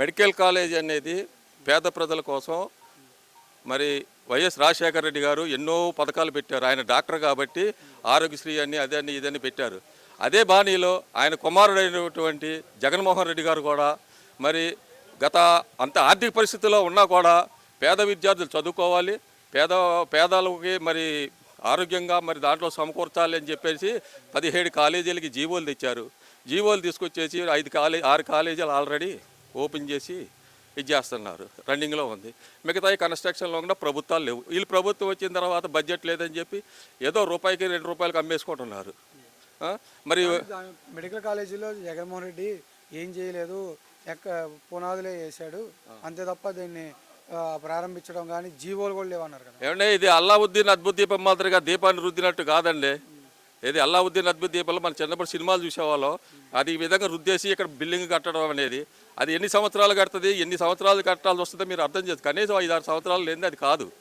Medical college అనేది పేద ప్రజల కోసం మరి వైఎస్ రాజశేఖర రెడ్డి గారు ఎన్నో పథకాలు పెట్టారు. ఆయన డాక్టర్ కాబట్టి ఆరోగ్యశ్రీ అని అదని ఇదని పెట్టారు. అదే బాణీలో ఆయన కుమారుడైనటువంటి జగన్మోహన్ రెడ్డి గారు కూడా మరి గత అంత ఆర్థిక పరిస్థితుల్లో ఉన్నా కూడా పేద విద్యార్థులు చదువుకోవాలి, పేదలకి మరి ఆరోగ్యంగా మరి దాంట్లో సమకూర్చాలి అని చెప్పేసి 17 కాలేజీలకి జీవోలు తెచ్చారు. జీవోలు తీసుకొచ్చేసి 6 కాలేజీలు ఆల్రెడీ ఓపెన్ చేసి ఇది చేస్తున్నారు, రన్నింగ్లో ఉంది. మిగతా కన్స్ట్రక్షన్లో కూడా ప్రభుత్వాలు లేవు. వీళ్ళు ప్రభుత్వం వచ్చిన తర్వాత బడ్జెట్ లేదని చెప్పి ఏదో రూపాయికి 2 రూపాయలకు అమ్మేసుకుంటున్నారు. మరి మెడికల్ కాలేజీలో జగన్మోహన్ రెడ్డి ఏం చేయలేదు, పునాదులే వేశాడు అంతే తప్ప దీన్ని ప్రారంభించడం కానీ జీవోలు కూడా లేవన్నారు కదా. ఏమంటే ఇది అల్లావుద్దీన్ అద్భుత దీపం మాదిరిగా దీపాన్ని రుద్దినట్టు కాదండి. ఇది అల్లావుద్దీన్ అద్భుత దీపంలో మన చిన్నప్పుడు సినిమాలు చూసేవాళ్ళం. అది ఈ విధంగా రుద్దేసి ఇక్కడ బిల్డింగ్ కట్టడం అనేది అది ఎన్ని సంవత్సరాలు కడుతుంది, ఎన్ని సంవత్సరాలు కట్టాల్సి వస్తుందో మీరు అర్థం చేస్తారు. కనీసం 5-6 సంవత్సరాలు లేనిది అది కాదు.